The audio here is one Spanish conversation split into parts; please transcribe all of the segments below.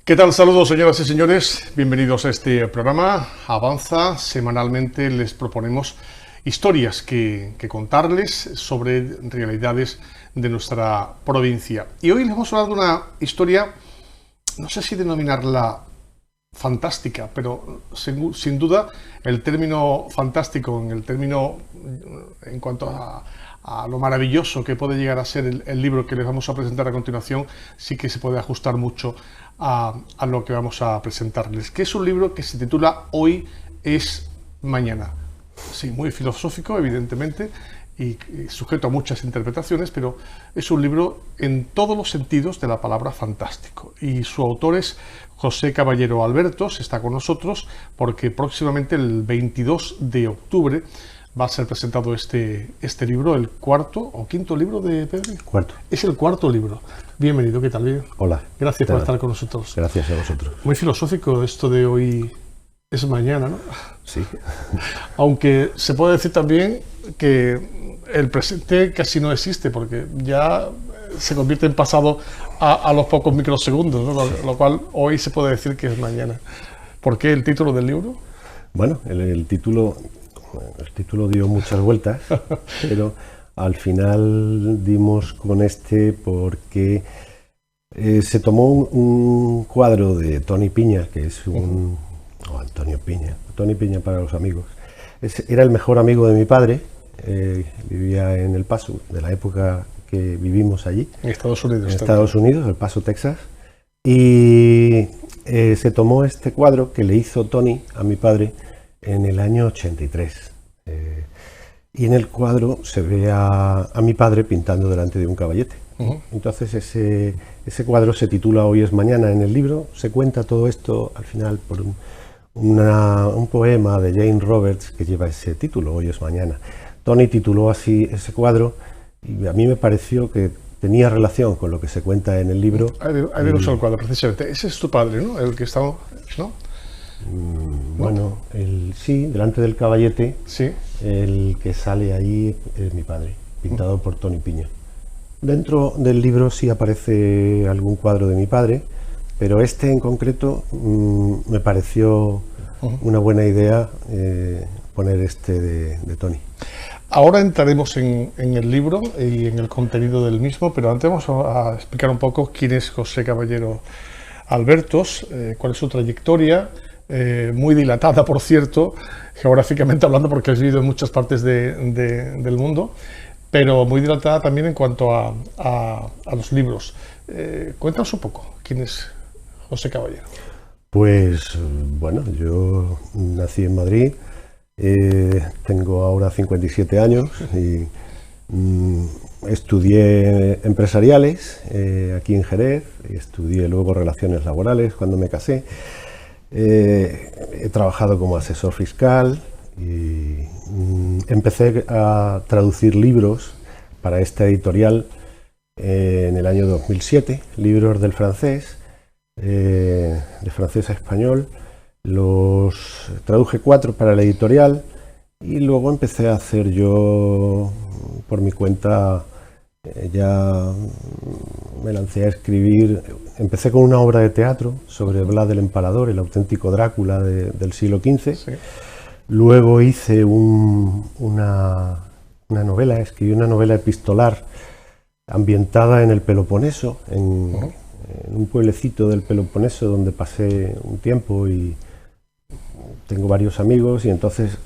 ¿Qué tal? Saludos, señoras y señores. Bienvenidos a este programa. Avanza. Semanalmente les proponemos historias que contarles sobre realidades de nuestra provincia. Y hoy les vamos a hablar de una historia, no sé si denominarla fantástica, pero sin duda el término fantástico, en cuanto a lo maravilloso que puede llegar a ser el libro que les vamos a presentar a continuación, sí que se puede ajustar mucho a lo que vamos a presentarles, que es un libro que se titula Hoy es mañana. Sí, muy filosófico, evidentemente, y sujeto a muchas interpretaciones, pero es un libro en todos los sentidos de la palabra fantástico. Y su autor es José Caballero Albertos, está con nosotros porque próximamente el 22 de octubre va a ser presentado este libro, el cuarto o quinto libro de Pedro. Cuarto. Es el cuarto libro. Bienvenido, ¿qué tal? Bien. Hola. Gracias por estar con nosotros. Gracias a vosotros. Muy filosófico esto de hoy es mañana, ¿no? Sí. Aunque se puede decir también que el presente casi no existe, porque ya se convierte en pasado a los pocos microsegundos, ¿no? Lo cual hoy se puede decir que es mañana. ¿Por qué el título del libro? Bueno, el título dio muchas vueltas, pero al final dimos con este porque se tomó un cuadro de Toni Piña, que es Antonio Piña, Toni Piña para los amigos. Era el mejor amigo de mi padre, vivía en El Paso, de la época que vivimos allí. En Estados Unidos. En Estados Unidos, El Paso, Texas. Y se tomó este cuadro que le hizo Toni a mi padre en el año 83. Y en el cuadro se ve a mi padre pintando delante de un caballete. Entonces ese cuadro se titula Hoy es mañana. En el libro se cuenta todo esto al final por un poema de Jane Roberts que lleva ese título, Hoy es mañana. Toni tituló así ese cuadro y a mí me pareció que tenía relación con lo que se cuenta en el libro. Ahí vemos el cuadro, precisamente. Ese es tu padre, ¿no? El que está, ¿no? Bueno, sí, delante del caballete, sí. El que sale ahí es mi padre, pintado por Toni Piña. Dentro del libro sí aparece algún cuadro de mi padre, pero este en concreto me pareció una buena idea poner este de Toni. Ahora entraremos en el libro y en el contenido del mismo, pero antes vamos a explicar un poco quién es José Caballero Albertos, cuál es su trayectoria, muy dilatada, por cierto, geográficamente hablando, porque has vivido en muchas partes del mundo, pero muy dilatada también en cuanto a los libros. Cuéntanos un poco, ¿quién es José Caballero? Pues bueno, yo nací en Madrid, tengo ahora 57 años y estudié empresariales aquí en Jerez, estudié luego relaciones laborales cuando me casé. He trabajado como asesor fiscal y empecé a traducir libros para esta editorial en el año 2007, libros del francés, de francés a español. Los traduje 4 para la editorial y luego empecé a hacer yo por mi cuenta. Ya me lancé a escribir, empecé con una obra de teatro sobre Vlad el Empalador, el auténtico Drácula del siglo XV. Sí. Luego hice una novela, escribí una novela epistolar ambientada en el Peloponeso, en un pueblecito del Peloponeso donde pasé un tiempo y tengo varios amigos, y entonces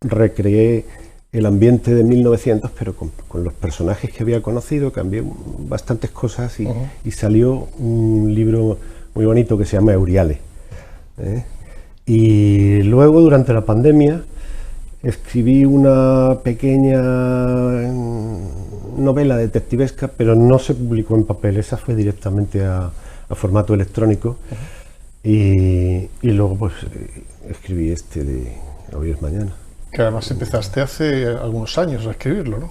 recreé el ambiente de 1900, pero con los personajes que había conocido, cambié bastantes cosas y salió un libro muy bonito que se llama Euriale. Y luego, durante la pandemia, escribí una pequeña novela detectivesca, pero no se publicó en papel, esa fue directamente a formato electrónico. Y luego pues escribí este de Hoy es mañana. Que además empezaste hace algunos años a escribirlo, ¿no?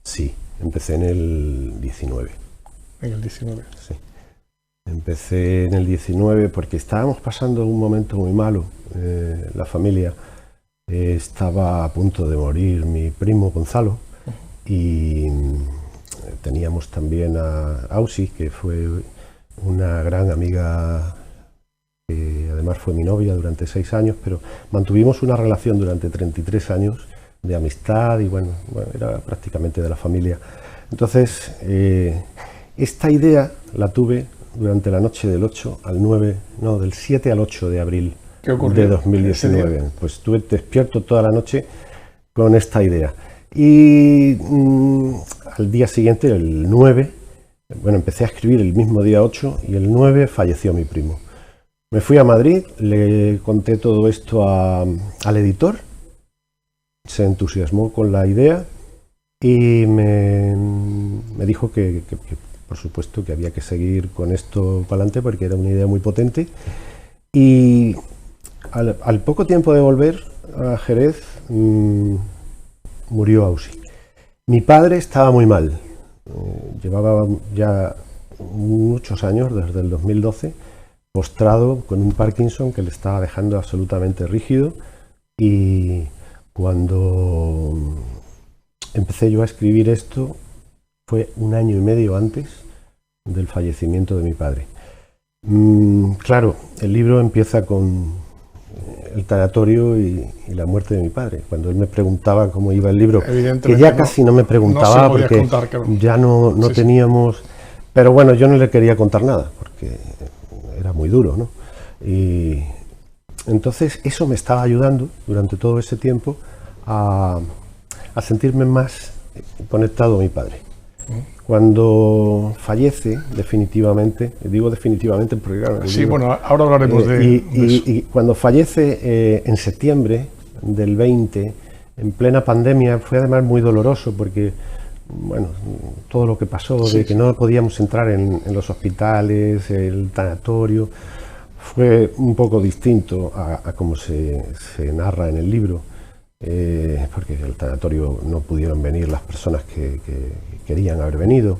Sí, empecé en el 19. En el 19. Sí. Empecé en el 19 porque estábamos pasando un momento muy malo. La familia estaba a punto de morir mi primo Gonzalo y teníamos también a Ausi, que fue una gran amiga además fue mi novia durante 6 años, pero mantuvimos una relación durante 33 años de amistad y bueno, era prácticamente de la familia. Entonces, esta idea la tuve durante la noche del 7 al 8 de abril de 2019. Pues estuve despierto toda la noche con esta idea. Y al día siguiente, el 9, empecé a escribir el mismo día 8 y el 9 falleció mi primo. Me fui a Madrid, le conté todo esto al editor, se entusiasmó con la idea y me dijo que por supuesto que había que seguir con esto para adelante porque era una idea muy potente. Y al poco tiempo de volver a Jerez murió Ausi. Mi padre estaba muy mal, llevaba ya muchos años, desde el 2012, postrado con un Parkinson que le estaba dejando absolutamente rígido, y cuando empecé yo a escribir esto fue 1 año y medio antes del fallecimiento de mi padre. Claro, el libro empieza con el tanatorio y la muerte de mi padre. Cuando él me preguntaba cómo iba el libro, que ya casi no me preguntaba porque contar, claro. Ya no sí, teníamos... Pero bueno, yo no le quería contar nada porque era muy duro, ¿no? Y entonces eso me estaba ayudando durante todo ese tiempo a sentirme más conectado a mi padre. Cuando fallece, definitivamente, digo definitivamente porque claro, sí, bueno, ahora hablaremos de eso. Y cuando fallece en septiembre del 20, en plena pandemia, fue además muy doloroso porque, bueno, todo lo que pasó, sí, de que no podíamos entrar en los hospitales, el tanatorio, fue un poco distinto a como se narra en el libro. Porque el tanatorio no pudieron venir las personas que querían haber venido.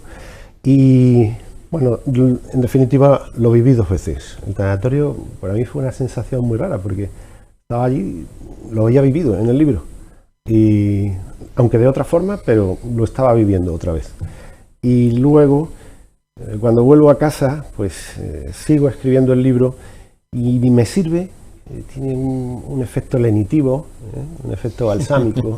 Y bueno, en definitiva lo viví 2 veces. El tanatorio para mí fue una sensación muy rara porque estaba allí, lo había vivido en el libro. Y aunque de otra forma, pero lo estaba viviendo otra vez. Y luego, cuando vuelvo a casa, pues sigo escribiendo el libro y me sirve. Tiene un efecto lenitivo, un efecto balsámico,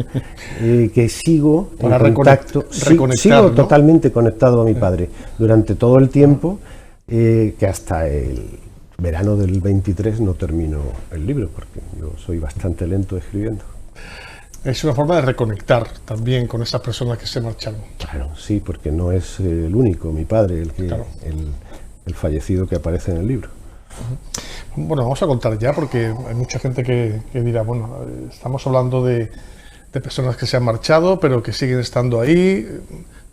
que sigo para en contacto, sigo, ¿no?, totalmente conectado a mi padre durante todo el tiempo, que hasta el verano del 23 no termino el libro, porque yo soy bastante lento escribiendo. Es una forma de reconectar también con esas personas que se marcharon. Claro, sí, porque no es el único, mi padre, el fallecido que aparece en el libro. Bueno, vamos a contar ya, porque hay mucha gente que dirá, bueno, estamos hablando de personas que se han marchado, pero que siguen estando ahí.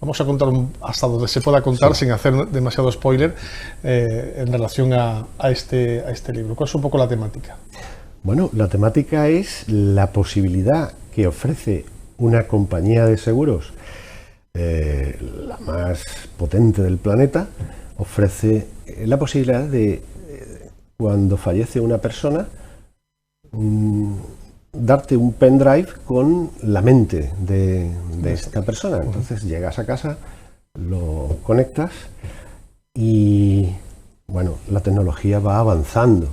Vamos a contar hasta donde se pueda contar, sí, sin hacer demasiado spoiler en relación a este libro. ¿Cuál es un poco la temática? Bueno, la temática es la posibilidad que ofrece una compañía de seguros, la más potente del planeta, ofrece la posibilidad de, cuando fallece una persona, darte un pendrive con la mente de esta persona. Entonces llegas a casa, lo conectas y bueno, la tecnología va avanzando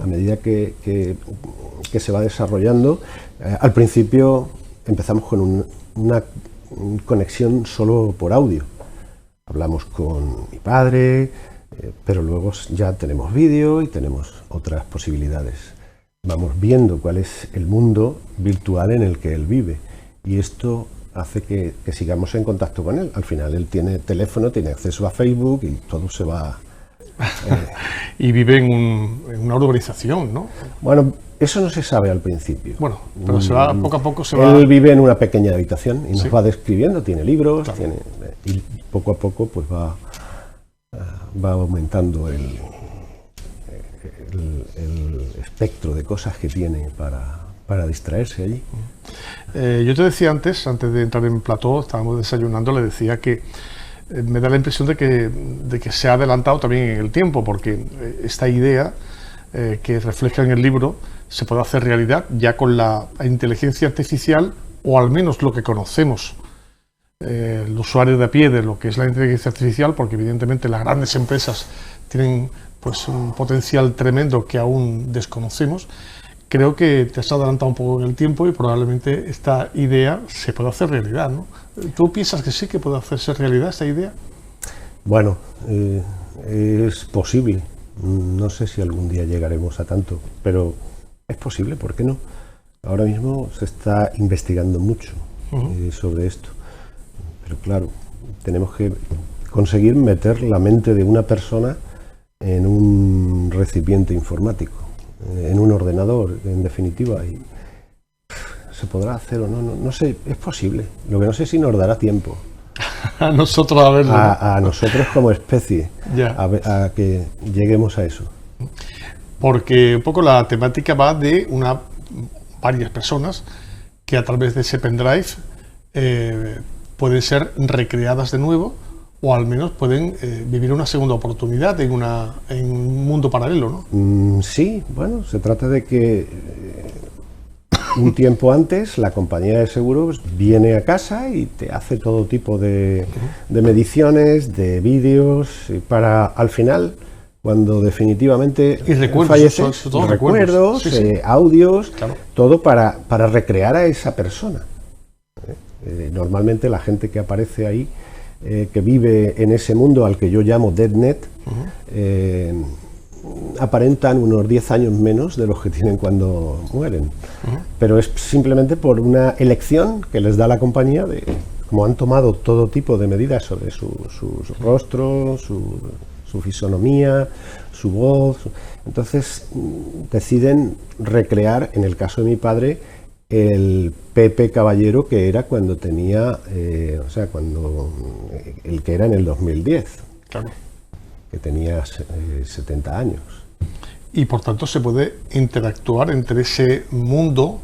a medida que se va desarrollando. Al principio empezamos con una conexión solo por audio. Hablamos con mi padre, pero luego ya tenemos vídeo y tenemos otras posibilidades. Vamos viendo cuál es el mundo virtual en el que él vive y esto hace que sigamos en contacto con él. Al final él tiene teléfono, tiene acceso a Facebook y todo se va... Y vive en una urbanización, ¿no? Bueno, eso no se sabe al principio. Bueno, pero se va, poco a poco Él vive en una pequeña habitación y nos, sí, va describiendo, tiene libros, claro, y poco a poco pues va aumentando el espectro de cosas que tiene para distraerse allí. Yo te decía antes de entrar en plató, estábamos desayunando, le decía que me da la impresión de que se ha adelantado también en el tiempo, porque esta idea que refleja en el libro se puede hacer realidad ya con la inteligencia artificial, o al menos lo que conocemos el usuario de a pie de lo que es la inteligencia artificial, porque evidentemente las grandes empresas tienen pues un potencial tremendo que aún desconocemos. Creo que te has adelantado un poco en el tiempo y probablemente esta idea se pueda hacer realidad, ¿no? ¿Tú piensas que sí que puede hacerse realidad esta idea? Bueno, es posible. No sé si algún día llegaremos a tanto, pero es posible, ¿por qué no? Ahora mismo se está investigando mucho sobre esto, pero claro, tenemos que conseguir meter la mente de una persona en un recipiente informático, en un ordenador, en definitiva, y se podrá hacer o no, no sé, es posible. Lo que no sé si nos dará tiempo. A nosotros a verlo. A nosotros como especie, a que lleguemos a eso. Porque un poco la temática va de varias personas que a través de ese pendrive pueden ser recreadas de nuevo, o al menos pueden vivir una segunda oportunidad en un mundo paralelo, ¿no? Sí, bueno, se trata de que un tiempo antes la compañía de seguros viene a casa y te hace todo tipo de mediciones, de vídeos, para al final, cuando definitivamente falleces, recuerdos, sí. Audios, claro. Todo para recrear a esa persona. Normalmente la gente que aparece ahí, que vive en ese mundo al que yo llamo DeadNet, aparentan unos 10 años menos de los que tienen cuando mueren. Pero es simplemente por una elección que les da la compañía, de como han tomado todo tipo de medidas sobre su rostro, su fisonomía, su voz. Entonces deciden recrear, en el caso de mi padre, el Pepe Caballero que era cuando tenía, el que era en el 2010. Claro. Que tenía 70 años. Y por tanto se puede interactuar entre ese mundo,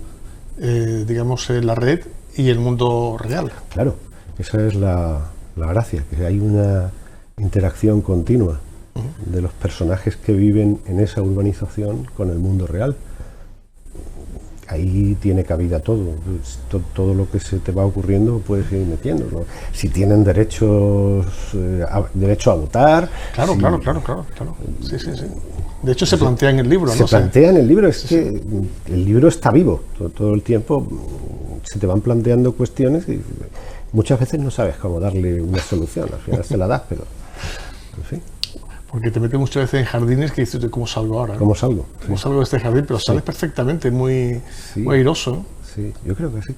digamos, la red, y el mundo real. Claro, esa es la gracia, que hay una interacción continua de los personajes que viven en esa urbanización con el mundo real. Ahí tiene cabida todo, todo lo que se te va ocurriendo puedes ir metiéndolo. Si tienen derecho a votar. Claro, claro. Sí. De hecho se plantea en el libro, ¿no? Se plantea en el libro, es que el libro está vivo, todo el tiempo se te van planteando cuestiones y muchas veces no sabes cómo darle una solución, al final se la das, pero en fin. Porque te metes muchas veces en jardines que dices, ¿cómo salgo ahora? ¿Cómo salgo? ¿Cómo salgo de este jardín? Pero sales perfectamente, muy airoso, ¿no? Sí, yo creo que sí.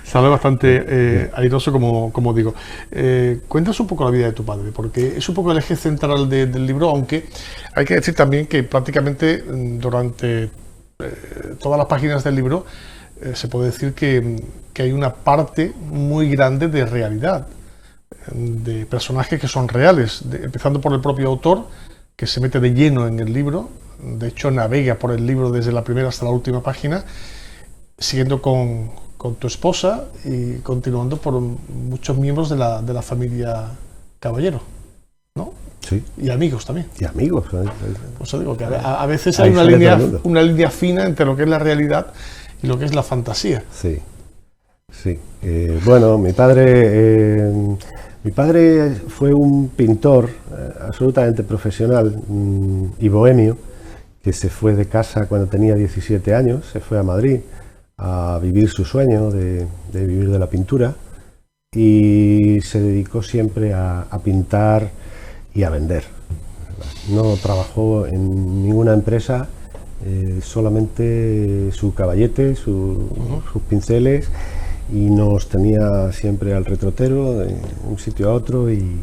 Sale bastante airoso, como digo. Cuéntanos un poco la vida de tu padre, porque es un poco el eje central del libro, aunque hay que decir también que prácticamente durante todas las páginas del libro se puede decir que hay una parte muy grande de realidad, de personajes que son reales, empezando por el propio autor, que se mete de lleno en el libro. De hecho navega por el libro desde la primera hasta la última página, siguiendo con tu esposa y continuando por muchos miembros de la familia Caballero, ¿no? Sí. Y amigos también. Y amigos. Pues digo que a veces hay una línea fina entre lo que es la realidad y lo que es la fantasía. Sí. Bueno, mi padre fue un pintor absolutamente profesional y bohemio, que se fue de casa cuando tenía 17 años, se fue a Madrid a vivir su sueño de vivir de la pintura, y se dedicó siempre a pintar y a vender. No trabajó en ninguna empresa, solamente su caballete, sus pinceles, y nos tenía siempre al retrotero, de un sitio a otro, y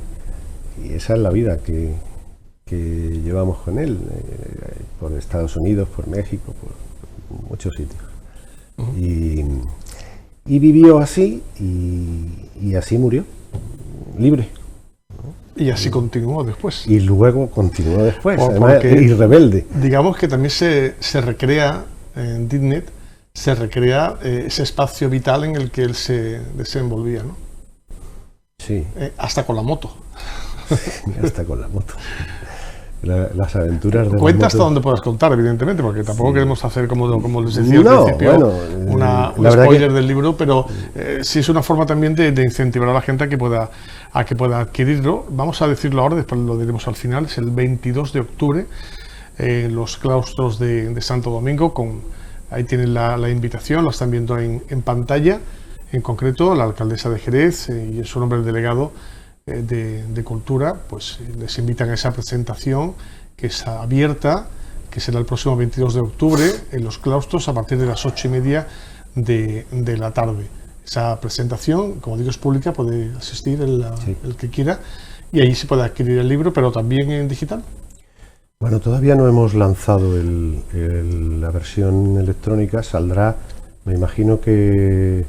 esa es la vida que llevamos con él, por Estados Unidos, por México, por muchos sitios. Y vivió así, y así murió, libre. Y así continuó después. Y luego continuó después, además, y rebelde. Digamos que también se recrea en DeadNet, se recrea ese espacio vital en el que él se desenvolvía, ¿no? Sí. Hasta con la moto. Hasta con la moto. las aventuras de... Cuenta hasta donde puedas contar, evidentemente, porque tampoco queremos hacer, como les decía No, al principio, bueno, un spoiler del libro, pero sí es una forma también de incentivar a la gente a que pueda adquirirlo. Vamos a decirlo ahora, después lo diremos al final. Es el 22 de octubre en los claustros de Santo Domingo. Ahí tienen la invitación, lo están viendo en pantalla. En concreto, la alcaldesa de Jerez y en su nombre el delegado de Cultura, pues les invitan a esa presentación que es abierta, que será el próximo 22 de octubre en los claustros a partir de las 8:30 de la tarde. Esa presentación, como digo, es pública, puede asistir el que quiera, y ahí se puede adquirir el libro, pero también en digital. Bueno, todavía no hemos lanzado la versión electrónica, saldrá, me imagino que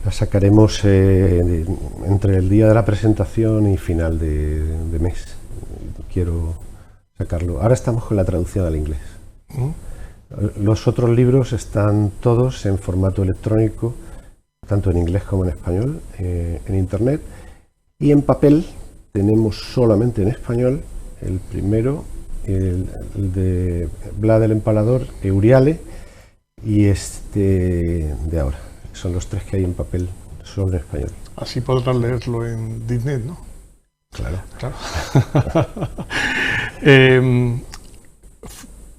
la sacaremos entre el día de la presentación y final de mes. Quiero sacarlo. Ahora estamos con la traducción al inglés. Los otros libros están todos en formato electrónico, tanto en inglés como en español, en internet. Y en papel tenemos solamente en español el primero, el de Vlad el Empalador, Euriale, y este de ahora. Son los tres que hay en papel, solo en español. Así podrás leerlo en DeepNet, ¿no? Claro.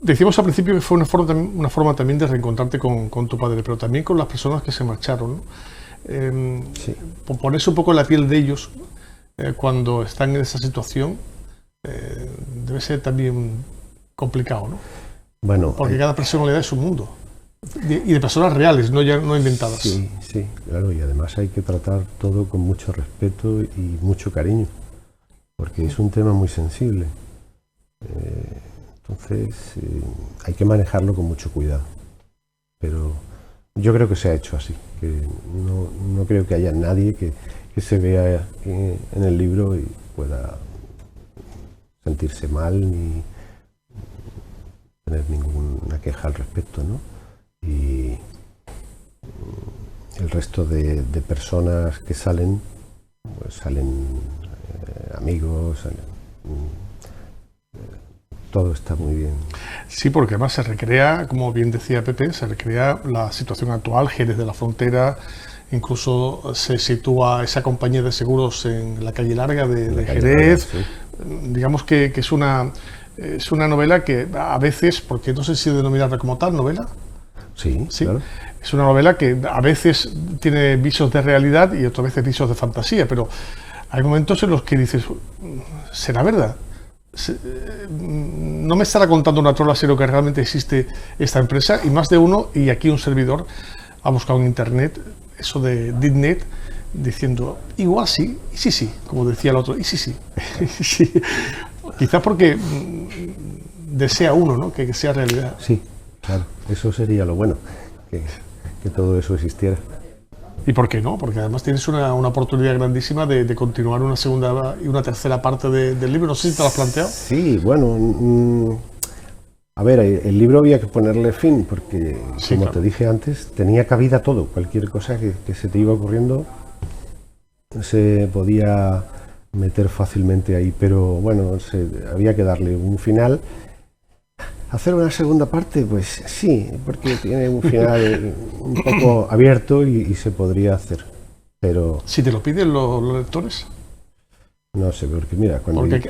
Decíamos al principio que fue una forma también de reencontrarte con tu padre, pero también con las personas que se marcharon, ¿no? Sí. Ponerse un poco en la piel de ellos cuando están en esa situación debe ser también complicado, ¿no? Bueno, porque cada personalidad es un mundo. Y de personas reales, no inventadas. Sí, sí, claro, y además hay que tratar todo con mucho respeto y mucho cariño, porque es un tema muy sensible. Entonces hay que manejarlo con mucho cuidado. Pero yo creo que se ha hecho así, que no creo que haya nadie que se vea en el libro y pueda sentirse mal ni tener ninguna queja al respecto, ¿no? Y el resto de personas que salen, pues salen amigos, todo está muy bien. Sí, porque además se recrea, como bien decía Pepe, se recrea la situación actual, Jerez de la Frontera, incluso se sitúa esa compañía de seguros en la calle Larga de Jerez. Sí. Digamos que es una novela que a veces, porque no sé si denominarla como tal, novela. Sí, Sí, claro. es una novela que a veces tiene visos de realidad y otras veces visos de fantasía, pero hay momentos en los que dices, ¿será verdad? No me estará contando una trola, sino que realmente existe esta empresa, y más de uno, y aquí un servidor ha buscado en internet eso de DeepNet, diciendo, igual sí, y sí, como decía el otro, y sí. Sí. Quizás porque desea uno, ¿no?, que sea realidad. Sí, claro, eso sería lo bueno, que todo eso existiera. ¿Y por qué no? Porque además tienes una oportunidad grandísima de continuar una segunda y una tercera parte del libro. No sé si te lo has planteado. Sí, bueno, a ver, el libro había que ponerle fin, porque Sí, como claro. te dije antes, tenía cabida todo, cualquier cosa que se te iba ocurriendo se podía meter fácilmente ahí, pero bueno, había que darle un final. ¿Hacer una segunda parte? Pues sí, porque tiene un final un poco abierto y se podría hacer, pero Si te lo piden los lectores. no sé, porque mira, cuando... Porque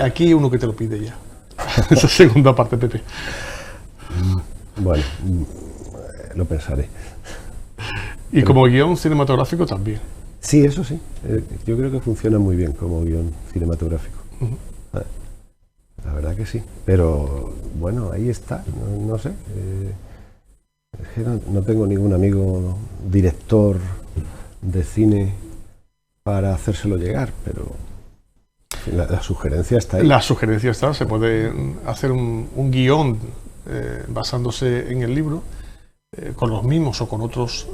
aquí hay uno que te lo pide ya. Esa segunda parte, Pepe. Bueno, lo pensaré. Y como guión cinematográfico también. Sí, eso sí, yo creo que funciona muy bien como guión cinematográfico. La verdad que sí, pero bueno, ahí está, no sé. Es que no tengo ningún amigo director de cine para hacérselo llegar, pero la sugerencia está ahí. La sugerencia está, se puede hacer un guión basándose en el libro, con los mismos o con otros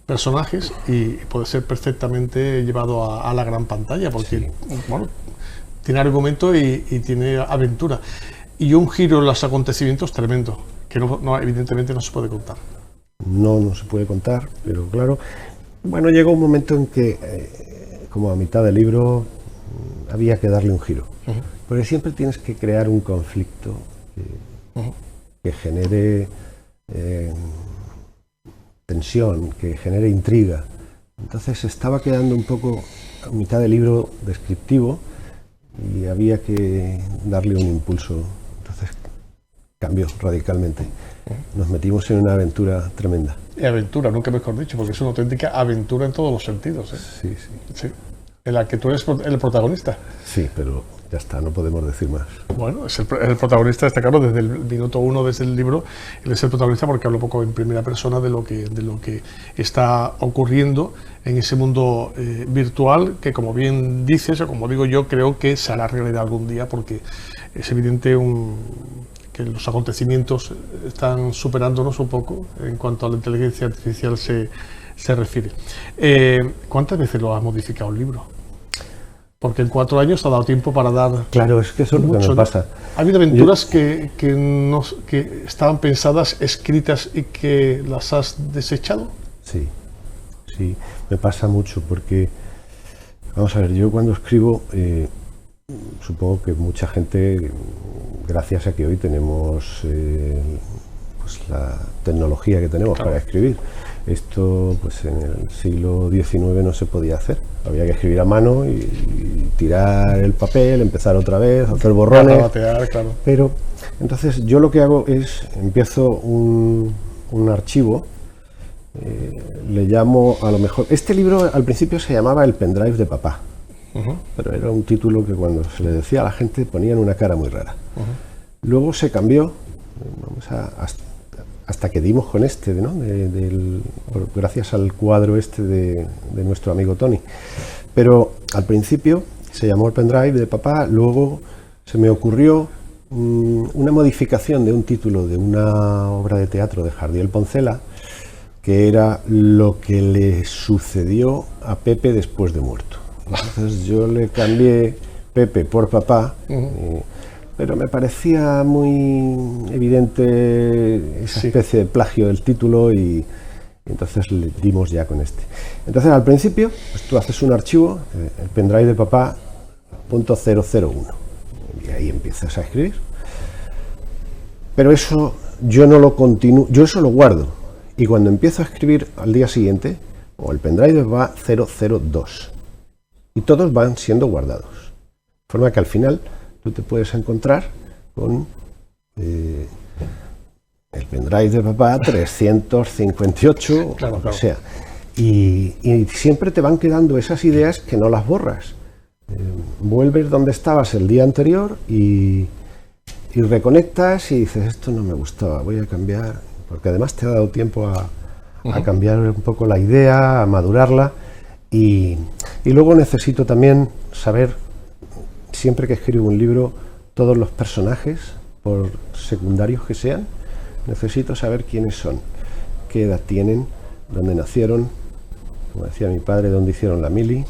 personajes, y puede ser perfectamente llevado a la gran pantalla, porque bueno, tiene argumento y tiene aventura. Y un giro en los acontecimientos tremendo, que evidentemente no se puede contar. No se puede contar, pero claro, bueno, llegó un momento en que, como a mitad del libro, había que darle un giro. Porque siempre tienes que crear un conflicto que genere tensión, que genere intriga. Entonces estaba quedando un poco a mitad del libro descriptivo y había que darle un impulso. Entonces cambió radicalmente. Nos metimos en una aventura tremenda. Y aventura, nunca mejor dicho, porque es una auténtica aventura en todos los sentidos. Sí. Sí. En la que tú eres el protagonista. Sí, pero ya está, no podemos decir más. Bueno, es el protagonista, está claro, desde el minuto 1, desde el libro, él es el protagonista porque habla un poco en primera persona de lo que está ocurriendo en ese mundo virtual que, como bien dices, o como digo yo, creo que se hará realidad algún día, porque es evidente que los acontecimientos están superándonos un poco en cuanto a la inteligencia artificial se refiere. ¿Cuántas veces lo has modificado el libro? Porque en 4 años ha dado tiempo para dar. Claro, es que eso es lo que me pasa. ¿Ha habido aventuras que estaban pensadas, escritas y que las has desechado? Sí, me pasa mucho porque, vamos a ver, yo cuando escribo, supongo que mucha gente, gracias a que hoy tenemos pues la tecnología que tenemos para escribir, esto pues en el siglo XIX no se podía hacer. Había que escribir a mano y tirar el papel, empezar otra vez, hacer borrones. Batear, claro. Pero entonces yo lo que hago es, empiezo un archivo, le llamo, a lo mejor, este libro al principio se llamaba El pendrive de papá, pero era un título que cuando se le decía a la gente ponían una cara muy rara. Luego se cambió, hasta que dimos con este, ¿no? Gracias al cuadro este de nuestro amigo Tony. Pero al principio se llamó El pendrive de papá, luego se me ocurrió una modificación de un título de una obra de teatro de Jardiel Poncela, que era Lo que le sucedió a Pepe después de muerto. Entonces yo le cambié Pepe por papá, pero me parecía muy evidente esa especie de plagio del título y entonces le dimos ya con este. Entonces al principio pues tú haces un archivo, el pendrive de papá .001, y ahí empiezas a escribir. Pero eso yo no lo continúo, yo eso lo guardo, y cuando empiezo a escribir al día siguiente, o el pendrive de papá 002, y todos van siendo guardados. De forma que al final tú te puedes encontrar con el pendrive de papá 358, claro, o lo que sea. Y siempre te van quedando esas ideas que no las borras. Vuelves donde estabas el día anterior y reconectas y dices, esto no me gustaba, voy a cambiar, porque además te ha dado tiempo a cambiar un poco la idea, a madurarla. Y luego necesito también saber, siempre que escribo un libro, todos los personajes, por secundarios que sean, necesito saber quiénes son, qué edad tienen, dónde nacieron, como decía mi padre, dónde hicieron la mili,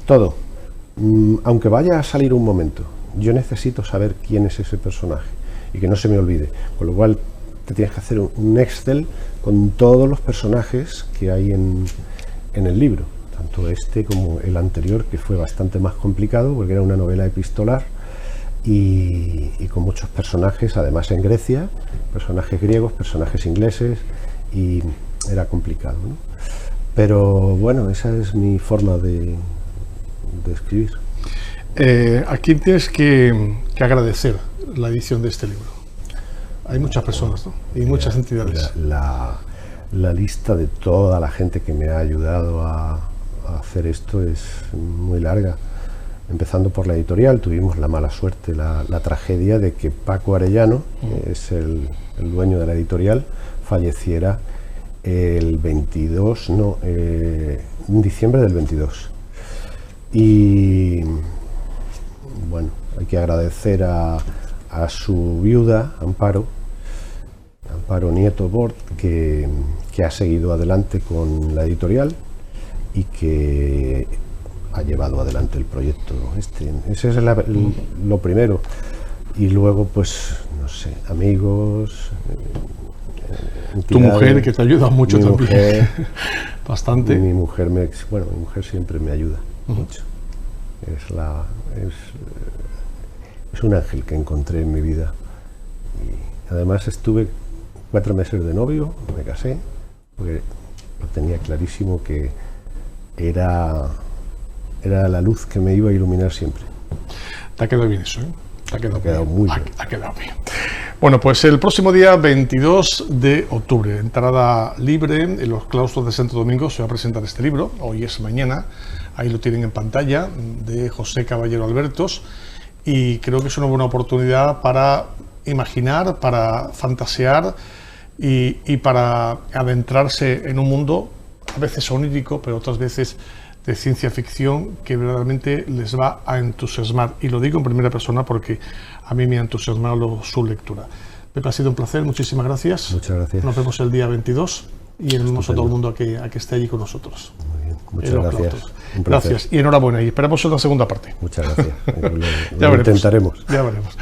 todo. Aunque vaya a salir un momento, yo necesito saber quién es ese personaje y que no se me olvide. Con lo cual te tienes que hacer un Excel con todos los personajes que hay en el libro, tanto este como el anterior, que fue bastante más complicado porque era una novela epistolar y con muchos personajes, además en Grecia, personajes griegos, personajes ingleses, y era complicado, ¿no? Pero bueno, esa es mi forma de escribir. ¿A quién tienes que agradecer la edición de este libro? Hay muchas personas, ¿no? Y muchas entidades. La lista de toda la gente que me ha ayudado a hacer esto es muy larga. Empezando por la editorial, tuvimos la mala suerte, la tragedia de que Paco Arellano, que es el dueño de la editorial, falleciera el 22, en diciembre del 22. Y bueno, hay que agradecer a su viuda, Amparo Nieto Bort, que ha seguido adelante con la editorial y que ha llevado adelante el proyecto este. Ese es lo primero. Y luego, pues, no sé, amigos, tu mujer, que te ayuda mucho también. Mujer, bastante. Mi mujer siempre me ayuda mucho. Es un ángel que encontré en mi vida. Y además estuve 4 meses de novio, me casé, porque lo tenía clarísimo que era la luz que me iba a iluminar siempre. Te ha quedado bien eso, ¿eh? Te ha quedado muy bien. Ha quedado bien. Bueno, pues el próximo día 22 de octubre, entrada libre en los claustros de Santo Domingo, se va a presentar este libro, hoy es mañana, ahí lo tienen en pantalla, de José Caballero Albertos, y creo que es una buena oportunidad para imaginar, para fantasear y para adentrarse en un mundo a veces onírico, pero otras veces de ciencia ficción, que verdaderamente les va a entusiasmar. Y lo digo en primera persona porque a mí me ha entusiasmado su lectura. Pepe, ha sido un placer, muchísimas gracias. Muchas gracias. Nos vemos el día 22 y animamos a todo el mundo a que esté allí con nosotros. Muy bien, muchas gracias. Gracias y enhorabuena, y esperamos una segunda parte. Muchas gracias. Lo intentaremos. Ya veremos.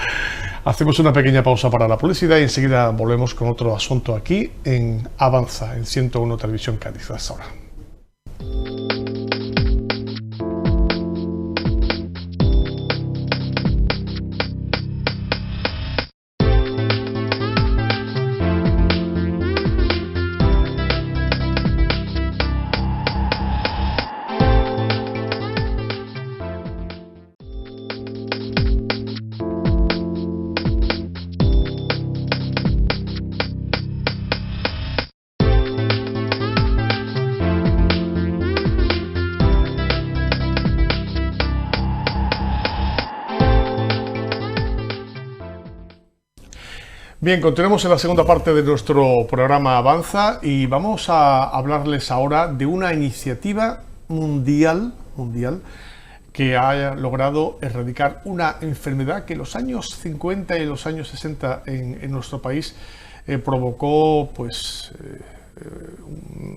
Hacemos una pequeña pausa para la publicidad y enseguida volvemos con otro asunto aquí en Avanza, en 101 Televisión Cádiz. Hasta ahora. Bien, continuamos en la segunda parte de nuestro programa Avanza y vamos a hablarles ahora de una iniciativa mundial que ha logrado erradicar una enfermedad que en los años 50 y los años 60 en nuestro país provocó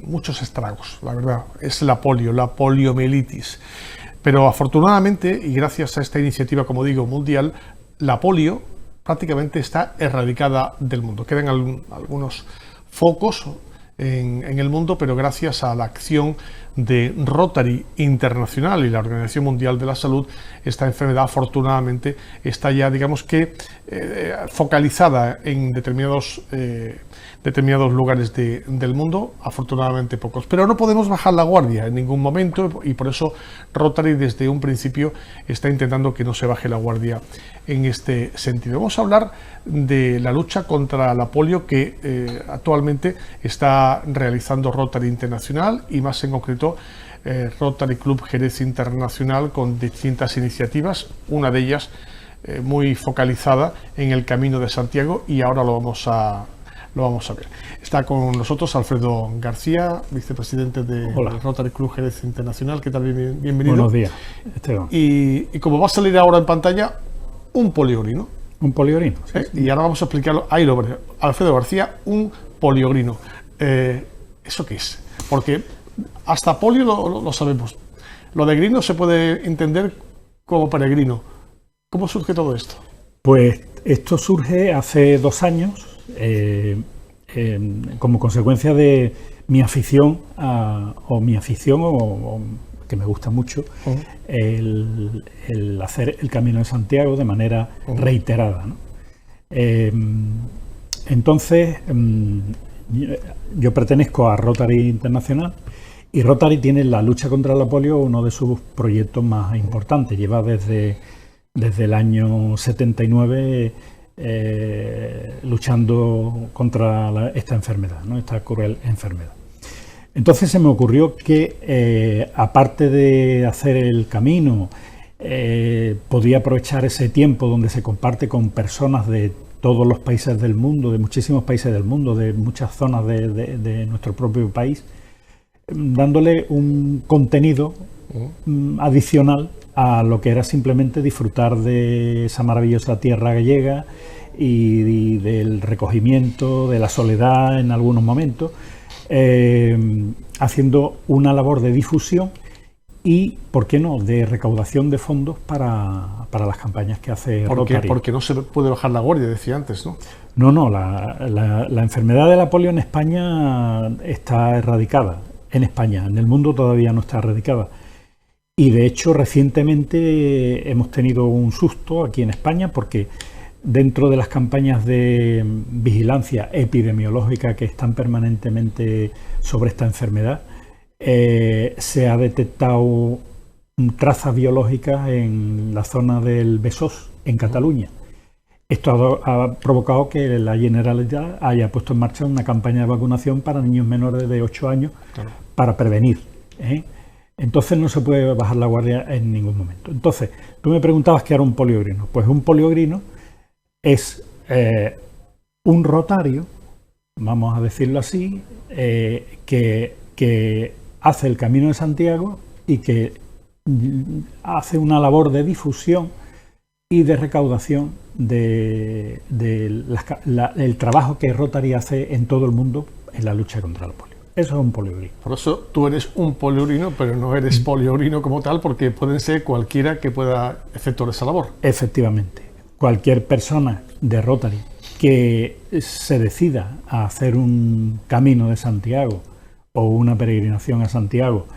muchos estragos, la verdad. Es la poliomielitis. Pero afortunadamente, y gracias a esta iniciativa, como digo, mundial, la polio prácticamente está erradicada del mundo. Quedan algunos focos en el mundo, pero gracias a la acción de Rotary Internacional y la Organización Mundial de la Salud, esta enfermedad afortunadamente está ya, digamos que, focalizada en determinados lugares del mundo, afortunadamente pocos. Pero no podemos bajar la guardia en ningún momento y por eso Rotary desde un principio está intentando que no se baje la guardia en este sentido. Vamos a hablar de la lucha contra la polio que actualmente está realizando Rotary Internacional y más en concreto Rotary Club Jerez Internacional con distintas iniciativas, una de ellas muy focalizada en el Camino de Santiago y ahora lo vamos a ver. Está con nosotros Alfredo García, vicepresidente de Rotary Club Jerez Internacional. ¿Qué tal? Bienvenido. Buenos días, Esteban. Y como va a salir ahora en pantalla, un poliogrino. Un poliogrino, sí. Y ahora vamos a explicarlo. Ahí lo veré. Alfredo García, un poliogrino. ¿Eso qué es? Porque hasta polio lo sabemos. Lo de grino se puede entender como peregrino. ¿Cómo surge todo esto? Pues esto surge hace 2 años como consecuencia de mi afición que me gusta mucho, el hacer el Camino de Santiago de manera reiterada, ¿no? Entonces, yo pertenezco a Rotary Internacional y Rotary tiene la lucha contra la polio uno de sus proyectos más importantes. Lleva desde el año 79 luchando contra esta enfermedad, ¿no? Esta cruel enfermedad. Entonces se me ocurrió que, aparte de hacer el camino, podía aprovechar ese tiempo donde se comparte con personas de todos los países del mundo, de muchísimos países del mundo, de muchas zonas de nuestro propio país, dándole un contenido adicional a lo que era simplemente disfrutar de esa maravillosa tierra gallega y del recogimiento, de la soledad en algunos momentos, haciendo una labor de difusión y, ¿por qué no?, de recaudación de fondos para las campañas que hace Rotary. Porque no se puede bajar la guardia, decía antes, ¿no? No, la enfermedad de la polio en España está erradicada. En España, en el mundo todavía no está erradicada. Y de hecho recientemente hemos tenido un susto aquí en España porque dentro de las campañas de vigilancia epidemiológica que están permanentemente sobre esta enfermedad, se ha detectado trazas biológicas en la zona del Besós, en Cataluña. Esto ha provocado que la Generalitat haya puesto en marcha una campaña de vacunación para niños menores de 8 años, claro, para prevenir, ¿eh? Entonces no se puede bajar la guardia en ningún momento. Entonces, tú me preguntabas qué era un poliogrino. Pues un poliogrino es un rotario, vamos a decirlo así, que hace el Camino de Santiago y que hace una labor de difusión y de recaudación del trabajo que Rotary hace en todo el mundo en la lucha contra la polio. Eso es un poliogrino. Por eso tú eres un poliogrino, pero no eres poliogrino como tal, porque pueden ser cualquiera que pueda efectuar esa labor. Efectivamente. Cualquier persona de Rotary que se decida a hacer un camino de Santiago o una peregrinación a Santiago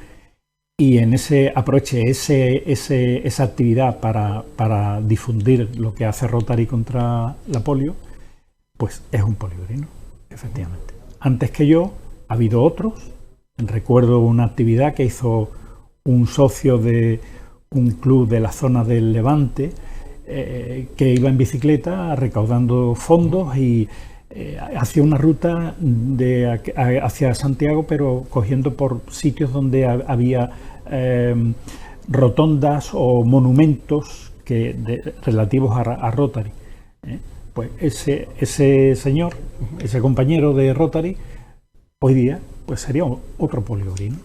y en ese aproveche esa actividad para difundir lo que hace Rotary contra la polio, pues es un poliogrino, efectivamente. Antes que yo, ha habido otros. Recuerdo una actividad que hizo un socio de un club de la zona del Levante, que iba en bicicleta recaudando fondos y hacía una ruta hacia Santiago, pero cogiendo por sitios donde había rotondas o monumentos relativos a Rotary. Pues ese señor, ese compañero de Rotary, hoy día pues sería otro poliogrino.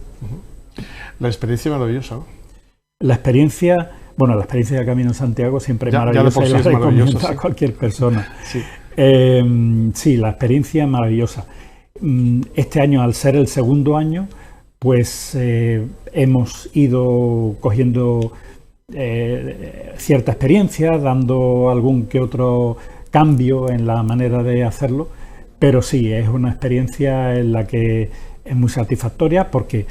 La experiencia maravillosa, ¿no? La experiencia de Camino de Santiago siempre es maravillosa y la recomiendo a cualquier persona. Sí. Sí, la experiencia es maravillosa. Este año, al ser el segundo año, pues hemos ido cogiendo cierta experiencia, dando algún que otro cambio en la manera de hacerlo, pero sí, es una experiencia en la que es muy satisfactoria porque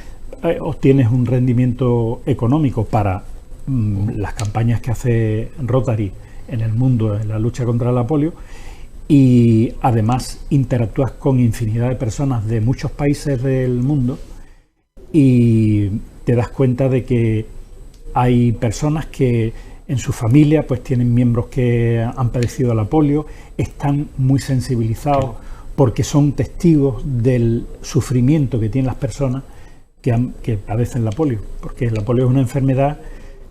obtienes un rendimiento económico para las campañas que hace Rotary en el mundo en la lucha contra la polio, y además interactúas con infinidad de personas de muchos países del mundo y te das cuenta de que hay personas que en su familia pues tienen miembros que han padecido la polio, están muy sensibilizados porque son testigos del sufrimiento que tienen las personas que padecen la polio, porque la polio es una enfermedad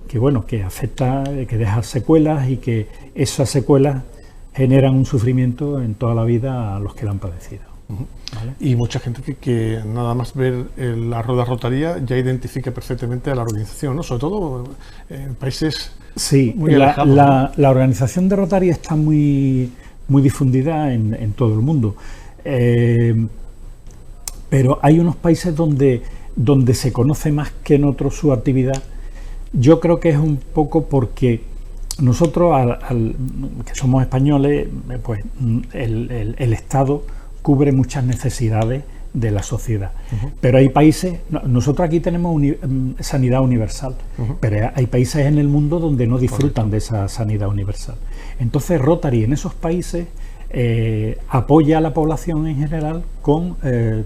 que afecta, que deja secuelas y que esas secuelas generan un sufrimiento en toda la vida a los que la han padecido. ¿Vale? Y mucha gente que nada más ver la rueda rotaria ya identifica perfectamente a la organización, ¿no? Sobre todo en países muy alejados. La organización de Rotary está muy difundida en todo el mundo, pero hay unos países donde se conoce más que en otros su actividad. Yo creo que es un poco porque nosotros, que somos españoles, pues el Estado cubre muchas necesidades de la sociedad. Pero hay países, nosotros aquí tenemos sanidad universal, pero hay países en el mundo donde no disfrutan de esa sanidad universal. Entonces Rotary en esos países apoya a la población en general con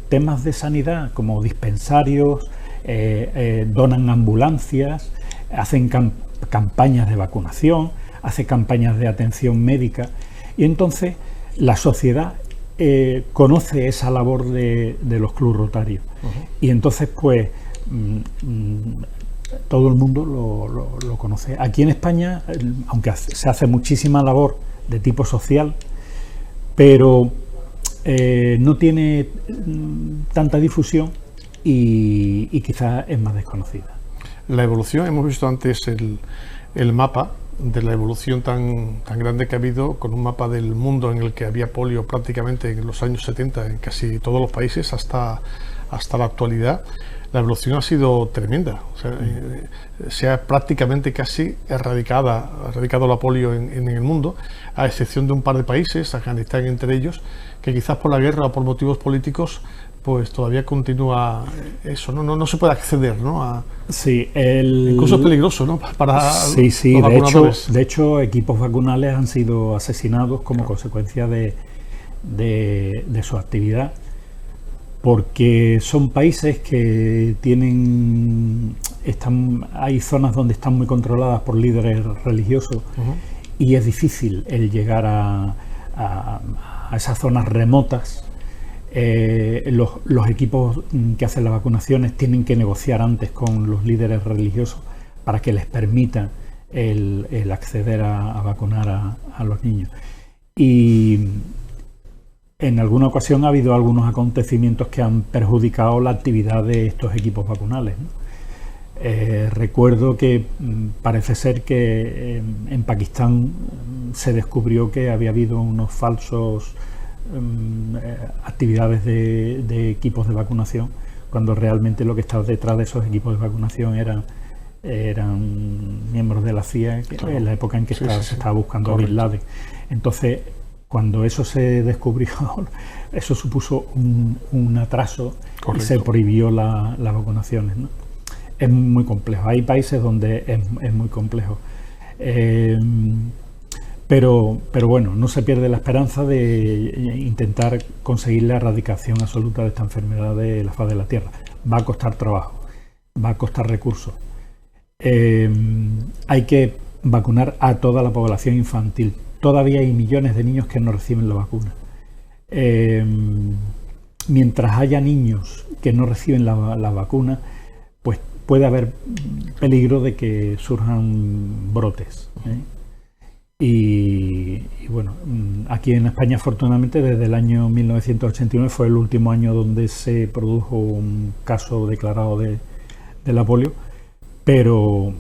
temas de sanidad como dispensarios, donan ambulancias, hacen campañas de vacunación, hace campañas de atención médica, y entonces la sociedad conoce esa labor de los clubes rotarios. Y entonces pues todo el mundo lo conoce. Aquí en España, aunque se hace muchísima labor de tipo social, pero no tiene tanta difusión y quizás es más desconocida. La evolución, hemos visto antes el mapa de la evolución tan grande que ha habido, con un mapa del mundo en el que había polio prácticamente en los años 70 en casi todos los países hasta la actualidad. La evolución ha sido tremenda. O sea, se ha prácticamente casi erradicado la polio en el mundo, a excepción de un par de países, Afganistán entre ellos, que quizás por la guerra o por motivos políticos pues todavía continúa eso, no se puede acceder, ¿no? Sí, incluso es peligroso, ¿no? Para sí, los vacunadores. De hecho, equipos vacunales han sido asesinados como consecuencia de su actividad, porque son países que hay zonas donde están muy controladas por líderes religiosos, y es difícil el llegar a esas zonas remotas. Los equipos que hacen las vacunaciones tienen que negociar antes con los líderes religiosos para que les permitan el acceder a vacunar a los niños. Y en alguna ocasión ha habido algunos acontecimientos que han perjudicado la actividad de estos equipos vacunales, ¿no? Recuerdo que parece ser que en Pakistán se descubrió que había habido unos falsos actividades de equipos de vacunación, cuando realmente lo que estaba detrás de esos equipos de vacunación eran miembros de la CIA, claro, en la época en que se estaba buscando a Bin Laden. Entonces, cuando eso se descubrió, eso supuso un atraso. Correcto. Y se prohibió las vacunaciones, ¿no? Es muy complejo. Hay países donde es muy complejo. Pero bueno, no se pierde la esperanza de intentar conseguir la erradicación absoluta de esta enfermedad de la faz de la Tierra. Va a costar trabajo, va a costar recursos. Hay que vacunar a toda la población infantil. Todavía hay millones de niños que no reciben la vacuna. Mientras haya niños que no reciben la vacuna, pues puede haber peligro de que surjan brotes, Y bueno, aquí en España, afortunadamente, desde el año 1989 fue el último año donde se produjo un caso declarado de la polio. Pero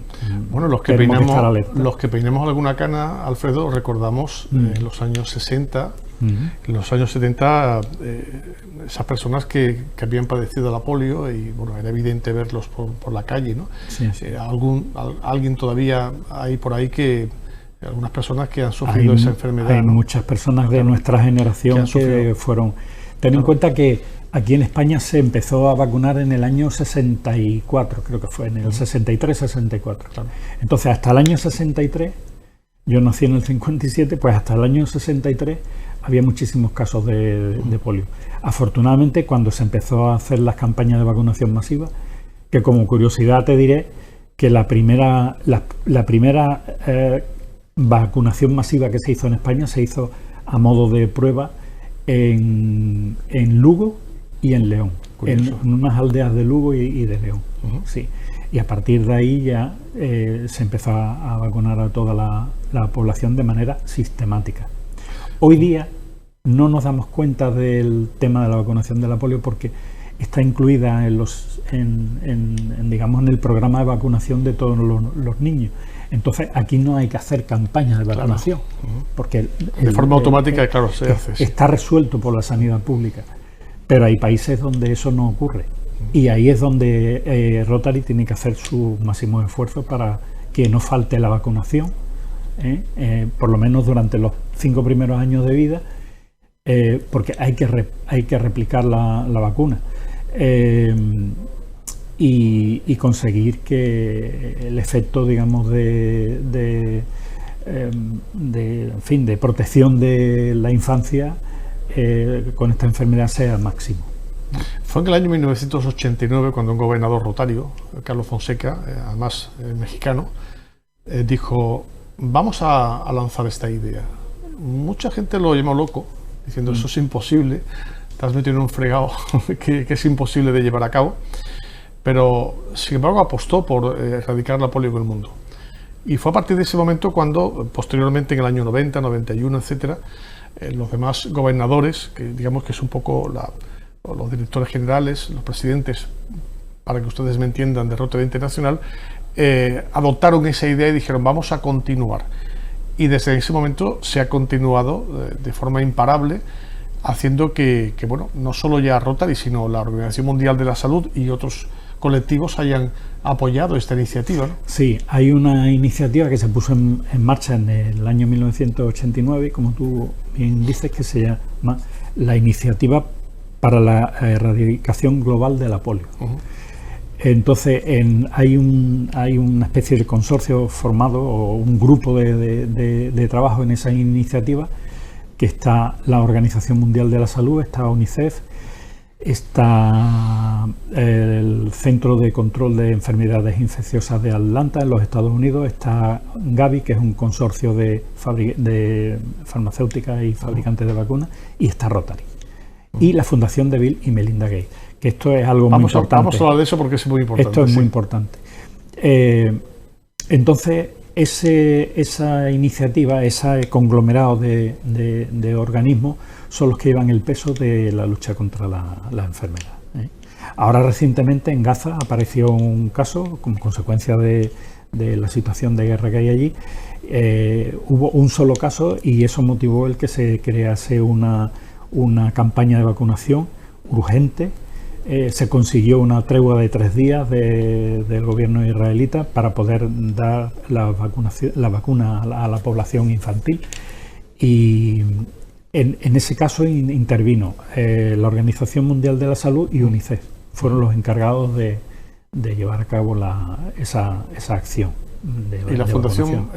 bueno, los que peinamos alguna cana, Alfredo, recordamos en los años 60, en los años 70, esas personas que habían padecido la polio, y bueno, era evidente verlos por la calle, ¿no? Sí. Alguien todavía hay por ahí algunas personas que han sufrido esa enfermedad. Hay, ¿no? Muchas personas de nuestra generación que fueron. Ten en cuenta que aquí en España se empezó a vacunar en el año 64, creo que fue, en el 63-64. Claro. Entonces, hasta el año 63, yo nací en el 57, pues hasta el año 63 había muchísimos casos de polio. Afortunadamente, cuando se empezó a hacer las campañas de vacunación masiva, que como curiosidad te diré que la primera vacunación masiva que se hizo en España se hizo a modo de prueba en Lugo y en León, en unas aldeas de Lugo y de León. Sí. Y a partir de ahí ya se empezó a vacunar a toda la población de manera sistemática. Hoy día no nos damos cuenta del tema de la vacunación de la polio porque está incluida digamos, en el programa de vacunación de todos los niños. Entonces, aquí no hay que hacer campañas de vacunación, claro. Porque de forma automática, claro, se hace. Sí. Está resuelto por la sanidad pública, pero hay países donde eso no ocurre. Y ahí es donde Rotary tiene que hacer su máximo esfuerzo para que no falte la vacunación, por lo menos durante los 5 primeros años de vida, porque hay que replicar la vacuna. Y conseguir que el efecto, digamos, de protección de la infancia con esta enfermedad sea máximo. Fue en el año 1989 cuando un gobernador rotario, Carlos Fonseca, además mexicano, dijo: vamos a lanzar esta idea. Mucha gente lo llamó loco, diciendo eso es imposible, te has metido en un fregado que es imposible de llevar a cabo. Pero, sin embargo, apostó por erradicar la polio en el mundo. Y fue a partir de ese momento cuando, posteriormente, en el año 90, 91, etcétera, los demás gobernadores, que digamos que es un poco los directores generales, los presidentes, para que ustedes me entiendan, de Rotary Internacional, adoptaron esa idea y dijeron: vamos a continuar. Y desde ese momento se ha continuado de forma imparable, haciendo que bueno, no solo ya Rotary, sino la Organización Mundial de la Salud y otros colectivos hayan apoyado esta iniciativa, ¿no? Sí, hay una iniciativa que se puso en marcha en el año 1989, como tú bien dices, que se llama la Iniciativa para la erradicación global de la polio. Entonces hay una especie de consorcio formado o un grupo de trabajo en esa iniciativa, que está la Organización Mundial de la Salud, está UNICEF, está el Centro de Control de Enfermedades Infecciosas de Atlanta en los Estados Unidos, está Gavi, que es un consorcio de farmacéuticas y fabricantes de vacunas, y está Rotary. Y la Fundación de Bill y Melinda Gates, que esto es algo muy importante. Vamos a hablar de eso porque es muy importante. Esto es muy importante. Entonces, esa iniciativa, ese conglomerado de organismos, son los que llevan el peso de la lucha contra la enfermedad. Ahora, recientemente, en Gaza apareció un caso, como consecuencia de la situación de guerra que hay allí. Hubo un solo caso y eso motivó el que se crease una campaña de vacunación urgente. Se consiguió una tregua de 3 días del gobierno israelita para poder dar la vacuna a la población infantil, y en ese caso intervino la Organización Mundial de la Salud y UNICEF. Fueron los encargados de llevar a cabo esa acción. ¿Y la Fundación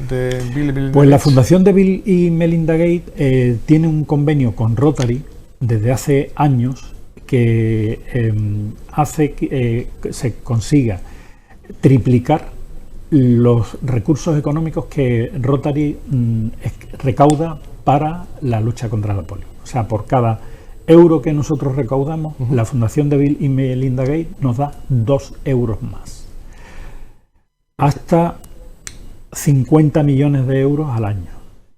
de Bill y Melinda Gates? Pues la Fundación de Bill y Melinda Gates tiene un convenio con Rotary desde hace años que hace que se consiga triplicar los recursos económicos que Rotary recauda para la lucha contra la polio. O sea, por cada euro que nosotros recaudamos, la Fundación de Bill y Melinda Gates nos da 2 euros más. Hasta 50 millones de euros al año.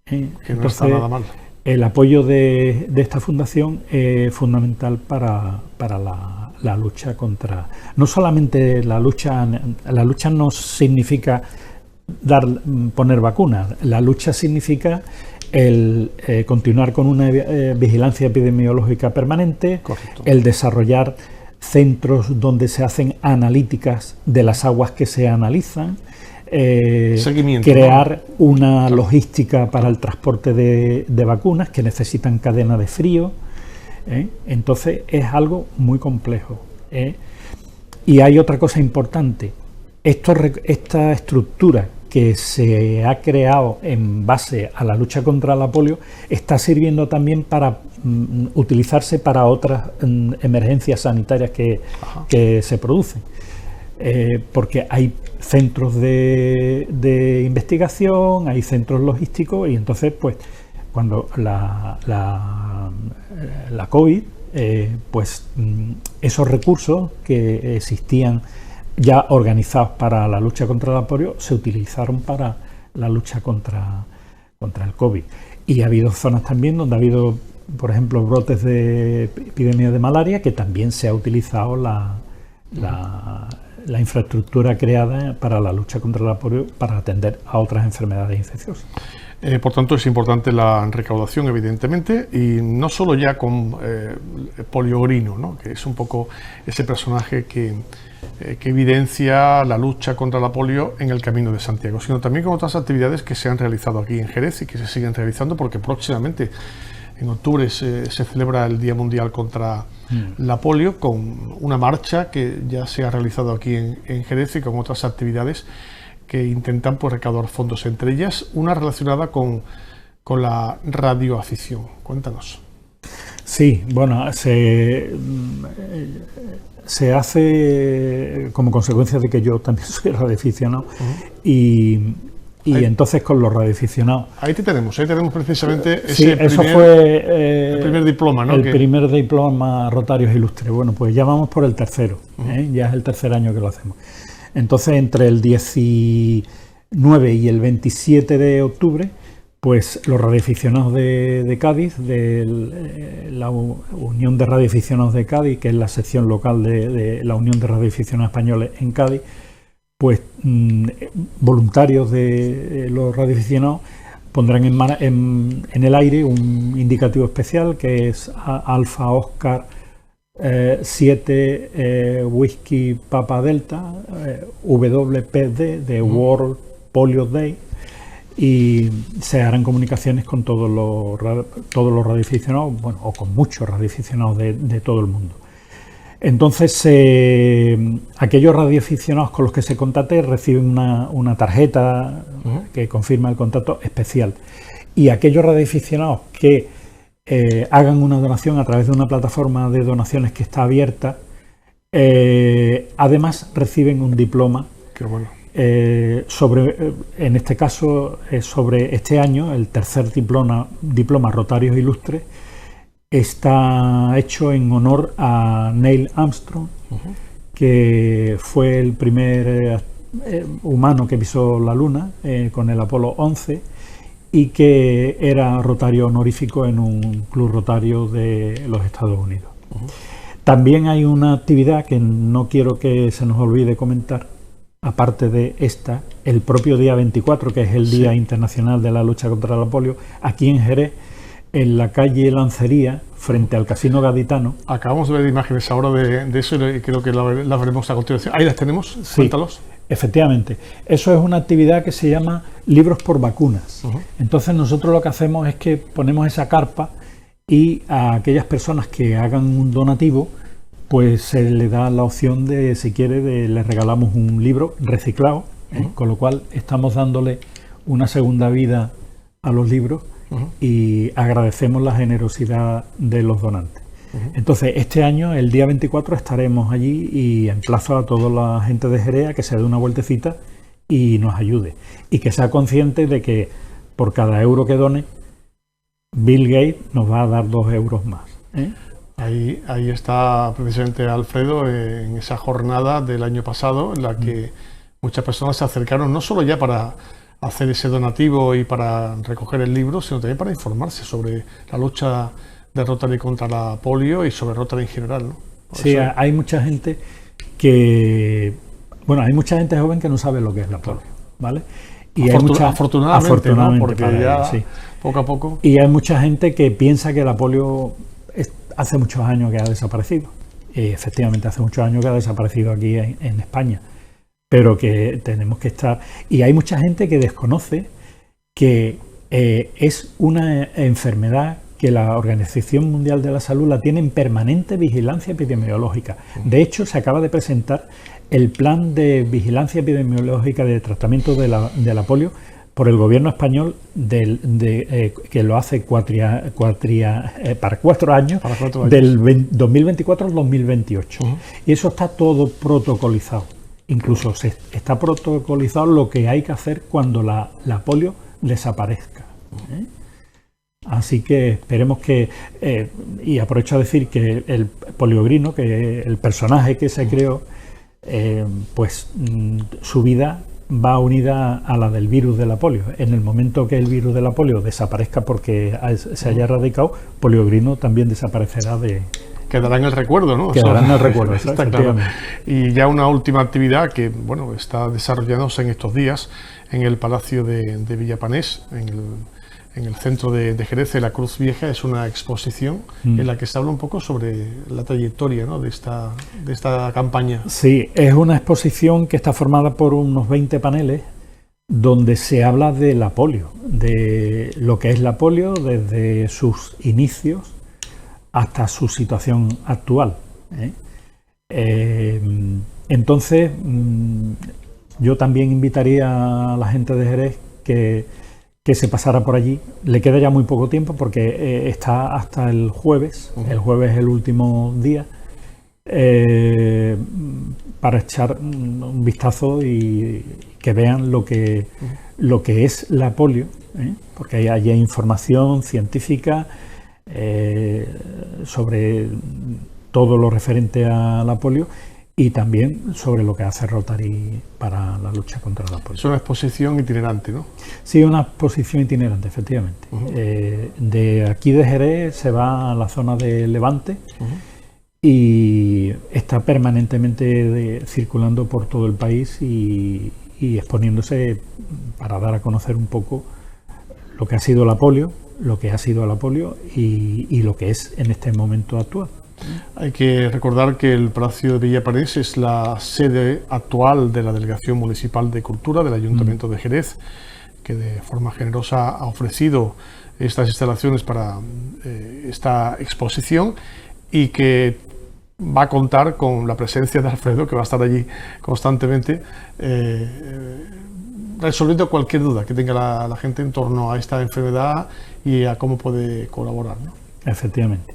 Que no está nada mal. El apoyo de esta fundación es fundamental para la lucha contra... No solamente la lucha no significa poner vacunas, la lucha significa el continuar con una vigilancia epidemiológica permanente. Correcto. El desarrollar centros donde se hacen analíticas de las aguas que se analizan, crear una logística para el transporte de vacunas que necesitan cadena de frío. Entonces es algo muy complejo. Y hay otra cosa importante. Esta estructura que se ha creado en base a la lucha contra la polio está sirviendo también para utilizarse para otras emergencias sanitarias que se producen. Porque hay centros de investigación, hay centros logísticos, y entonces pues cuando la COVID, pues esos recursos que existían ya organizados para la lucha contra la polio se utilizaron para la lucha contra el COVID. Y ha habido zonas también donde ha habido, por ejemplo, brotes de epidemia de malaria, que también se ha utilizado la infraestructura creada para la lucha contra la polio para atender a otras enfermedades infecciosas. Por tanto, es importante la recaudación, evidentemente, y no solo ya con Polio Grino, ¿no?, que es un poco ese personaje que evidencia la lucha contra la polio en el Camino de Santiago, sino también con otras actividades que se han realizado aquí en Jerez y que se siguen realizando, porque próximamente, en octubre, se celebra el Día Mundial contra la polio, con una marcha que ya se ha realizado aquí en Jerez y con otras actividades que intentan pues recaudar fondos, entre ellas una relacionada con la radioafición. Cuéntanos. Sí, bueno, se hace como consecuencia de que yo también soy radioaficionado, y entonces con los radioaficionados... Ahí tenemos precisamente el primer diploma, ¿no? El primer diploma Rotarios Ilustres. Bueno, pues ya vamos por el tercero, ya es el tercer año que lo hacemos. Entonces, entre el 19 y el 27 de octubre, pues los radioaficionados de Cádiz, de la Unión de Radioaficionados de Cádiz, que es la sección local de la Unión de Radioaficionados Españoles en Cádiz, pues voluntarios de los radioaficionados pondrán en el aire un indicativo especial que es Alfa Oscar 7 Whisky Papa Delta WPD de World Polio Day, y se harán comunicaciones con todos los radioaficionados, bueno, o con muchos radioaficionados de todo el mundo. Entonces, aquellos radioaficionados con los que se contacte reciben una tarjeta que confirma el contacto especial. Y aquellos radioaficionados que hagan una donación a través de una plataforma de donaciones que está abierta, además reciben un diploma. Qué bueno. En este caso, sobre este año, el tercer diploma Rotarios Ilustres, está hecho en honor a Neil Armstrong, que fue el primer humano que pisó la Luna con el Apolo 11 y que era rotario honorífico en un club rotario de los Estados Unidos. También hay una actividad que no quiero que se nos olvide comentar, aparte de esta, el propio día 24, que es el Día Internacional de la Lucha contra la Polio, aquí en Jerez, en la calle Lancería, frente al Casino Gaditano. Acabamos de ver imágenes ahora de eso y creo que las veremos a continuación. Ahí las tenemos, sí, cuéntalos. Efectivamente, eso es una actividad que se llama Libros por Vacunas. Entonces nosotros lo que hacemos es que ponemos esa carpa y a aquellas personas que hagan un donativo, pues se le da la opción de, si quiere, les regalamos un libro reciclado, con lo cual estamos dándole una segunda vida a los libros y agradecemos la generosidad de los donantes. Entonces, este año, el día 24, estaremos allí y emplazo a toda la gente de Jerez a que se dé una vueltecita y nos ayude. Y que sea consciente de que por cada euro que done, Bill Gates nos va a dar 2 euros más. Ahí está precisamente Alfredo en esa jornada del año pasado en la que muchas personas se acercaron no solo ya para hacer ese donativo y para recoger el libro, sino también para informarse sobre la lucha de Rotary contra la polio y sobre Rotary en general, ¿no? Sí, hay mucha gente que... Bueno, hay mucha gente joven que no sabe lo que es la polio, ¿vale? Y afortunadamente, ¿no? Porque ya sí, poco a poco... Y hay mucha gente que piensa que la polio hace muchos años que ha desaparecido. Y efectivamente, hace muchos años que ha desaparecido aquí en España. Pero que tenemos que estar... Y hay mucha gente que desconoce que es una enfermedad que la Organización Mundial de la Salud la tiene en permanente vigilancia epidemiológica. De hecho, se acaba de presentar el plan de vigilancia epidemiológica de tratamiento de la polio por el gobierno español que lo hace para 4 años, del 2024 al 2028. Y eso está todo protocolizado. Incluso está protocolizado lo que hay que hacer cuando la polio desaparezca. Así que esperemos que, y aprovecho a decir que el poliogrino, que el personaje que se creó, pues su vida va unida a la del virus de la polio. En el momento que el virus de la polio desaparezca porque se haya erradicado, poliogrino también desaparecerá de... Quedará en el recuerdo, ¿no? Quedará en el recuerdo, está claro. Y ya una última actividad que, bueno, está desarrollándose en estos días en el Palacio de Villapanés, en el centro de Jerez, de la Cruz Vieja, es una exposición en la que se habla un poco sobre la trayectoria, ¿no?, de esta campaña. Sí, es una exposición que está formada por unos 20 paneles donde se habla de la polio, de lo que es la polio desde sus inicios hasta su situación actual. Entonces, yo también invitaría a la gente de Jerez que se pasara por allí. Le queda ya muy poco tiempo porque está hasta el jueves. El jueves es el último día para echar un vistazo y que vean lo que es la polio, porque allí hay información científica sobre todo lo referente a la polio y también sobre lo que hace Rotary para la lucha contra la polio. Es una exposición itinerante, ¿no? Sí, una exposición itinerante, efectivamente. De aquí de Jerez se va a la zona de Levante y está permanentemente circulando por todo el país y exponiéndose para dar a conocer un poco lo que ha sido la polio, lo que ha sido la polio y lo que es en este momento actual. Hay que recordar que el Palacio de Villapanés es la sede actual de la Delegación Municipal de Cultura del Ayuntamiento de Jerez, que de forma generosa ha ofrecido estas instalaciones para esta exposición y que va a contar con la presencia de Alfredo, que va a estar allí constantemente resolviendo cualquier duda que tenga la gente en torno a esta enfermedad y a cómo puede colaborar, ¿no? Efectivamente.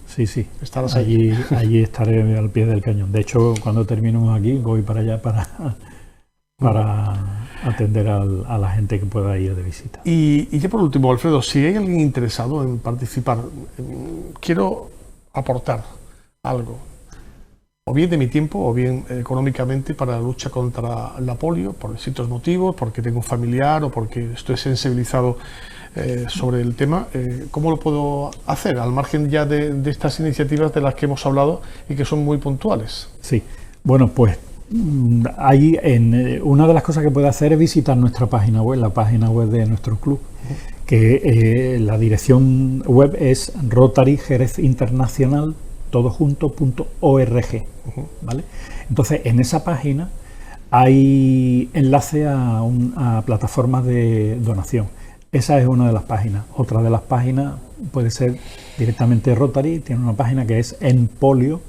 Sí, sí. Estarás allí estaré al pie del cañón. De hecho, cuando terminemos aquí, voy para allá para atender a la gente que pueda ir de visita. Y ya por último, Alfredo, si hay alguien interesado en participar, quiero aportar algo, o bien de mi tiempo, o bien económicamente, para la lucha contra la polio, por distintos motivos, porque tengo un familiar o porque estoy sensibilizado sobre el tema, ¿cómo lo puedo hacer? Al margen ya de estas iniciativas de las que hemos hablado y que son muy puntuales. Sí, bueno, pues ahí una de las cosas que puede hacer es visitar nuestra página web, la página web de nuestro club, que la dirección web es Rotary Jerez Internacional todojunto.org, ¿vale? Entonces, en esa página hay enlace a plataformas de donación. Esa es una de las páginas. Otra de las páginas puede ser directamente Rotary, tiene una página que es enpolio.org,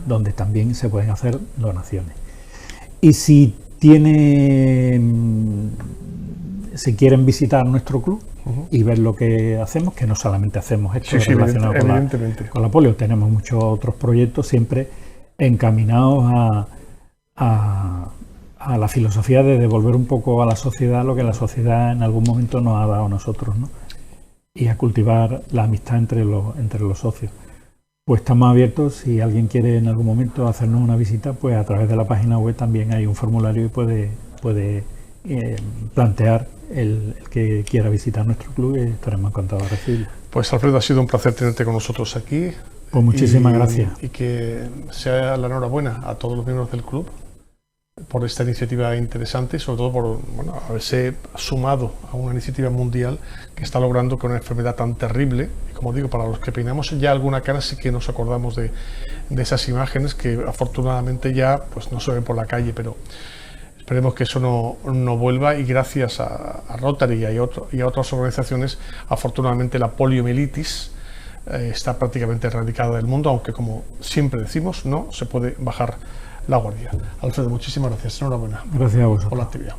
donde también se pueden hacer donaciones. Y si quieren visitar nuestro club y ver lo que hacemos, que no solamente hacemos esto relacionado con la polio, tenemos muchos otros proyectos siempre encaminados a la filosofía de devolver un poco a la sociedad lo que la sociedad en algún momento nos ha dado a nosotros, ¿no? Y a cultivar la amistad entre los socios. Pues estamos abiertos, si alguien quiere en algún momento hacernos una visita, pues a través de la página web también hay un formulario y puede plantear el que quiera visitar nuestro club y estaremos encantados de recibirlo. Pues Alfredo, ha sido un placer tenerte con nosotros aquí. Pues muchísimas gracias. Y que sea la enhorabuena a todos los miembros del club por esta iniciativa interesante y sobre todo por haberse sumado a una iniciativa mundial que está logrando que una enfermedad tan terrible, y como digo, para los que peinamos ya alguna cara sí que nos acordamos de esas imágenes que afortunadamente ya pues no se ven por la calle, pero esperemos que eso no vuelva, y gracias a Rotary y a otras organizaciones, afortunadamente la poliomielitis está prácticamente erradicada del mundo, aunque como siempre decimos, no se puede bajar la guardia. Alfredo, muchísimas gracias, enhorabuena. Gracias a vosotros por la actividad.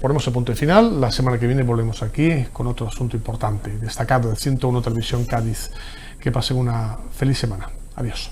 Ponemos el punto final. La semana que viene volvemos aquí con otro asunto importante, destacado de 101 Televisión Cádiz. Que pasen una feliz semana. Adiós.